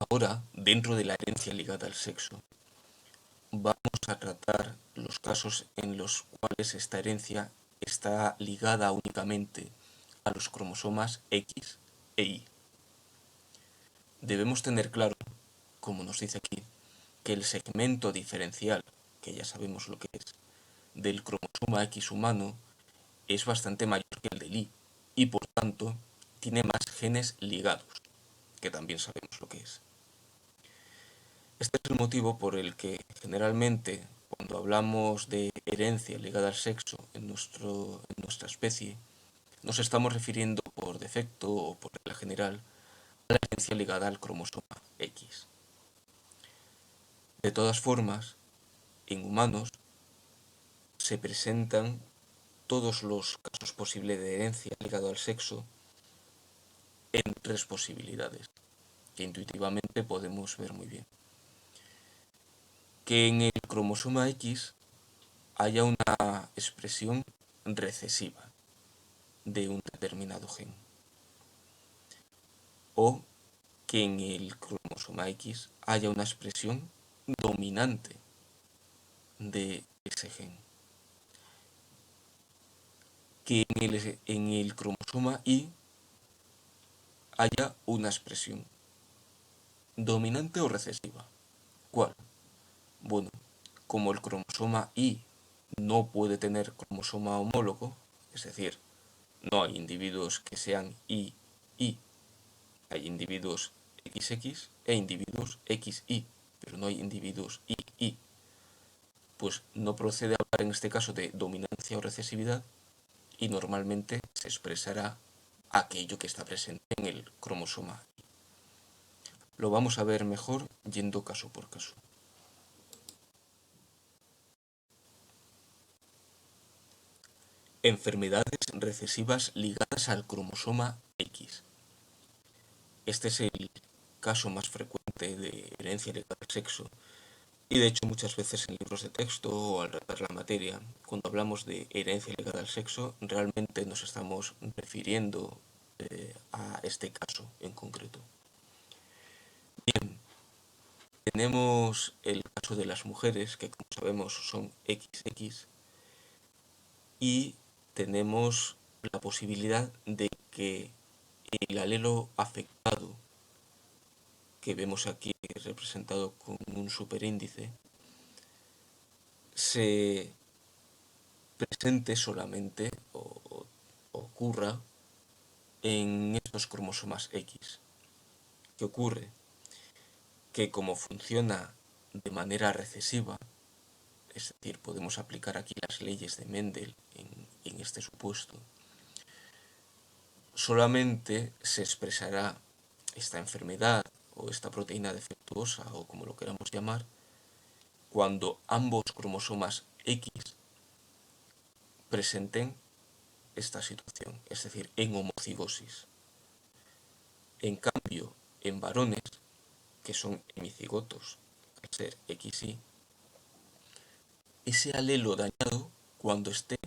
Ahora, dentro de la herencia ligada al sexo, vamos a tratar los casos en los cuales esta herencia está ligada únicamente a los cromosomas X e Y. Debemos tener claro, como nos dice aquí, que el segmento diferencial, que ya sabemos lo que es, del cromosoma X humano es bastante mayor que el del Y y por tanto tiene más genes ligados, que también sabemos lo que es. Este es el motivo por el que generalmente cuando hablamos de herencia ligada al sexo en nuestra especie, nos estamos refiriendo por defecto o por regla general a la herencia ligada al cromosoma X. De todas formas, en humanos se presentan todos los casos posibles de herencia ligado al sexo en tres posibilidades, que intuitivamente podemos ver muy bien. Que en el cromosoma X haya una expresión recesiva de un determinado gen, o que en el cromosoma X haya una expresión dominante de ese gen, que en el cromosoma Y haya una expresión dominante o recesiva. ¿Cuál? Bueno, como el cromosoma Y no puede tener cromosoma homólogo, es decir, no hay individuos que sean Y, hay individuos XX e individuos XY, pero no hay individuos Y, pues no procede hablar en este caso de dominancia o recesividad y normalmente se expresará aquello que está presente en el cromosoma Y. Lo vamos a ver mejor yendo caso por caso. Enfermedades recesivas ligadas al cromosoma X. Este es el caso más frecuente de herencia ligada al sexo y de hecho muchas veces en libros de texto o al tratar la materia, cuando hablamos de herencia ligada al sexo, realmente nos estamos refiriendo a este caso en concreto. Bien, tenemos el caso de las mujeres, que como sabemos son XX, y tenemos la posibilidad de que el alelo afectado, que vemos aquí representado con un superíndice, se presente solamente o ocurra en estos cromosomas X. ¿Qué ocurre? Que como funciona de manera recesiva, es decir, podemos aplicar aquí las leyes de Mendel en este supuesto, solamente se expresará esta enfermedad o esta proteína defectuosa o como lo queramos llamar, cuando ambos cromosomas X presenten esta situación, es decir, en homocigosis. En cambio, en varones, que son hemicigotos, al ser XY, ese alelo dañado, cuando esté,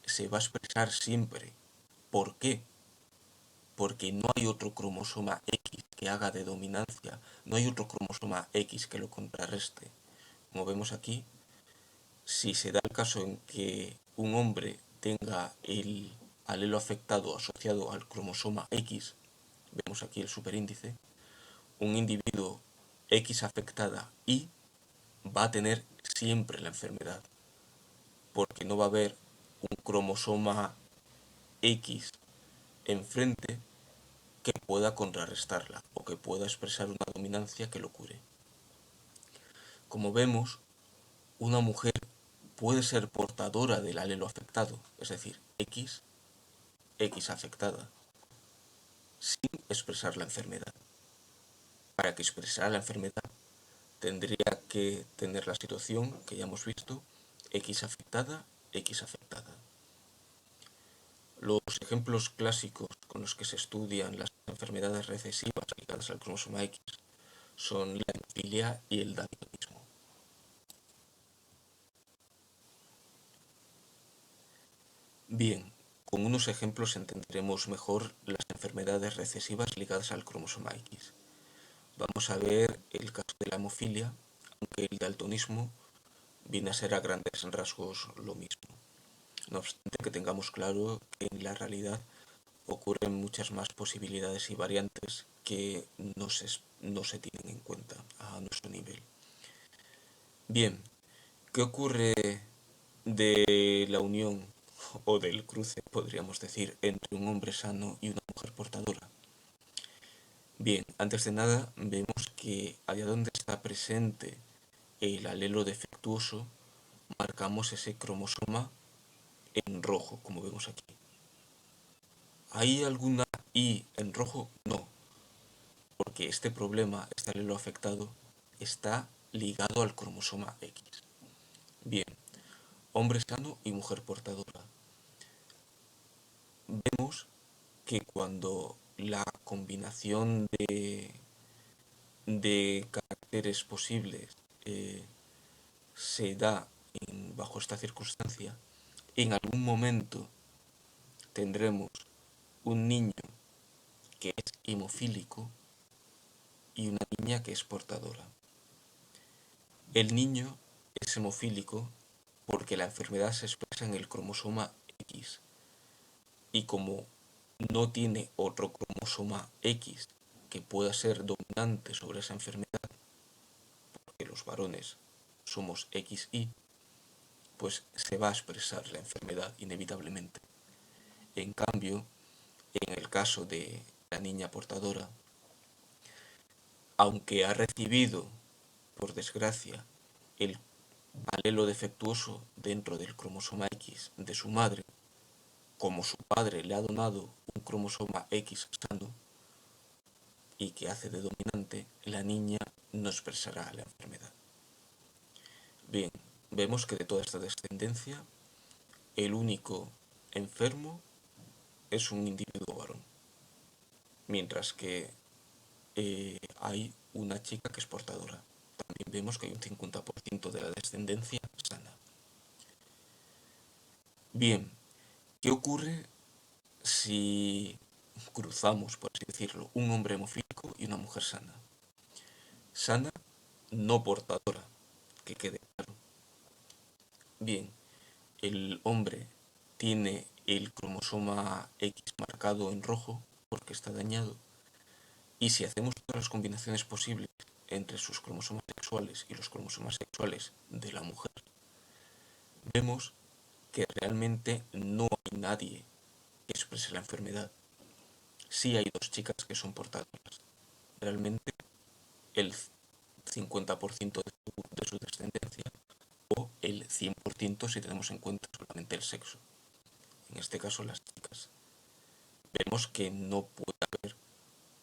se va a expresar siempre. ¿Por qué? Porque no hay otro cromosoma X que haga de dominancia, no hay otro cromosoma X que lo contrarreste. Como vemos aquí, si se da el caso en que un hombre tenga el alelo afectado asociado al cromosoma X, vemos aquí el superíndice, un individuo X afectada Y va a tener siempre la enfermedad, porque no va a haber un cromosoma X enfrente que pueda contrarrestarla o que pueda expresar una dominancia que lo cure. Como vemos, una mujer puede ser portadora del alelo afectado, es decir, X afectada, sin expresar la enfermedad. Para que expresara la enfermedad tendría que tener la situación que ya hemos visto, X afectada, X afectada. Los ejemplos clásicos con los que se estudian las enfermedades recesivas ligadas al cromosoma X son la hemofilia y el daltonismo. Bien, con unos ejemplos entenderemos mejor las enfermedades recesivas ligadas al cromosoma X. vamos a ver el caso de la hemofilia, aunque el daltonismo viene a ser a grandes rasgos lo mismo. No obstante que tengamos claro que en la realidad ocurren muchas más posibilidades y variantes que no se tienen en cuenta a nuestro nivel. Bien, ¿qué ocurre de la unión o del cruce, podríamos decir, entre un hombre sano y una mujer portadora? Bien, antes de nada vemos que allá donde está presente el alelo defectuoso, marcamos ese cromosoma en rojo, como vemos aquí. ¿Hay alguna I en rojo? No, porque este problema, este alelo afectado, está ligado al cromosoma X. Bien, hombre sano y mujer portadora. Vemos que cuando la combinación de caracteres posibles se da bajo esta circunstancia, en algún momento tendremos un niño que es hemofílico y una niña que es portadora. El niño es hemofílico porque la enfermedad se expresa en el cromosoma X y como no tiene otro cromosoma X que pueda ser dominante sobre esa enfermedad, porque los varones somos XY, pues se va a expresar la enfermedad inevitablemente. En cambio, en el caso de la niña portadora, aunque ha recibido, por desgracia, el alelo defectuoso dentro del cromosoma X de su madre, como su padre le ha donado un cromosoma X sano y que hace de dominante, la niña no expresará la enfermedad. Bien, vemos que de toda esta descendencia, el único enfermo es un individuo varón, mientras que hay una chica que es portadora. También vemos que hay un 50% de la descendencia sana. Bien, ¿qué ocurre si cruzamos, por así decirlo, un hombre hemofílico y una mujer sana? Sana, no portadora, que quede claro. Bien, el hombre tiene el cromosoma X marcado en rojo porque está dañado, y si hacemos todas las combinaciones posibles entre sus cromosomas sexuales y los cromosomas sexuales de la mujer, vemos que realmente no hay nadie que exprese la enfermedad. Sí hay dos chicas que son portadoras. Realmente el 50% de su descendencia o el 100% si tenemos en cuenta solamente el sexo. En este caso las chicas. Vemos que no puede haber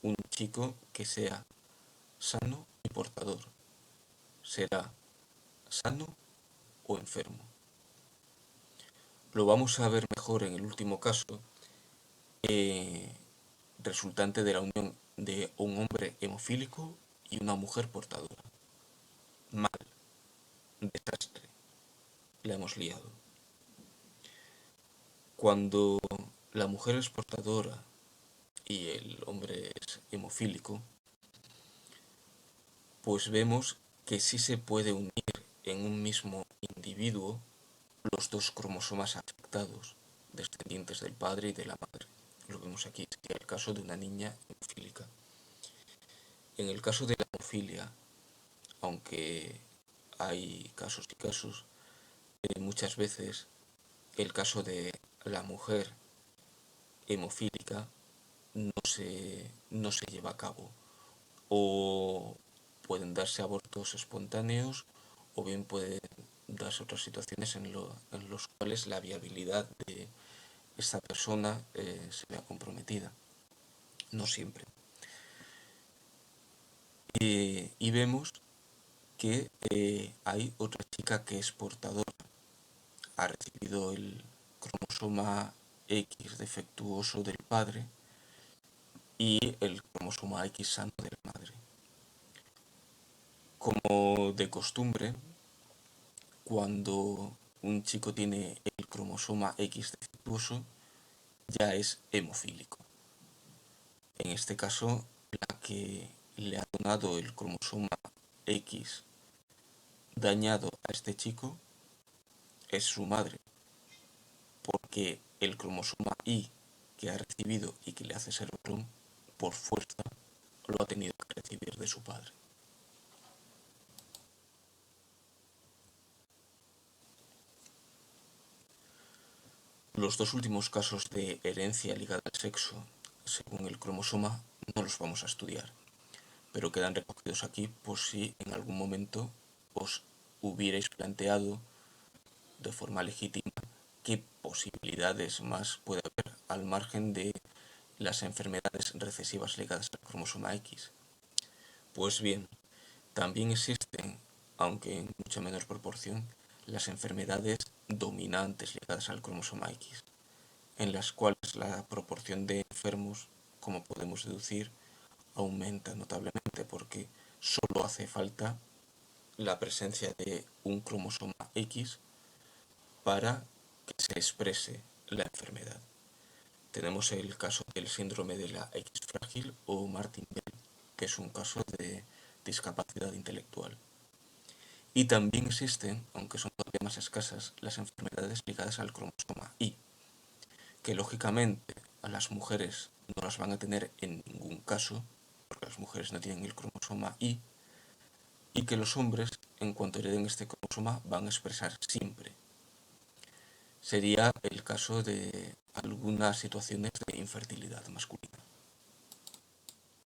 un chico que sea sano y portador. Será sano o enfermo. Lo vamos a ver mejor en el último caso, resultante de la unión de un hombre hemofílico y una mujer portadora. Mal, desastre, la hemos liado. Cuando la mujer es portadora y el hombre es hemofílico, pues vemos que sí se puede unir en un mismo individuo los dos cromosomas afectados, descendientes del padre y de la madre. Lo vemos aquí, sería el caso de una niña hemofílica. En el caso de la hemofilia, aunque hay casos y casos, muchas veces el caso de la mujer hemofílica no se lleva a cabo, o pueden darse abortos espontáneos o bien pueden darse otras situaciones en los cuales la viabilidad de esta persona se vea comprometida. No siempre. Y vemos que hay otra chica que es portadora, ha recibido el cromosoma X defectuoso del padre y el cromosoma X sano de la madre. Como de costumbre, cuando un chico tiene el cromosoma X defectuoso, ya es hemofílico. En este caso, la que le ha donado seleccionado el cromosoma X dañado a este chico es su madre, porque el cromosoma Y que ha recibido y que le hace ser varón, por fuerza, lo ha tenido que recibir de su padre. Los dos últimos casos de herencia ligada al sexo, según el cromosoma, no los vamos a estudiar, pero quedan recogidos aquí por si en algún momento os hubierais planteado de forma legítima qué posibilidades más puede haber al margen de las enfermedades recesivas ligadas al cromosoma X. Pues bien, también existen, aunque en mucha menor proporción, las enfermedades dominantes ligadas al cromosoma X, en las cuales la proporción de enfermos, como podemos deducir, aumenta notablemente porque solo hace falta la presencia de un cromosoma X para que se exprese la enfermedad. Tenemos el caso del síndrome de la X frágil o Martin-Bell, que es un caso de discapacidad intelectual. Y también existen, aunque son todavía más escasas, las enfermedades ligadas al cromosoma Y, que lógicamente a las mujeres no las van a tener en ningún caso, porque las mujeres no tienen el cromosoma y que los hombres, en cuanto hereden este cromosoma, van a expresar siempre. Sería el caso de algunas situaciones de infertilidad masculina.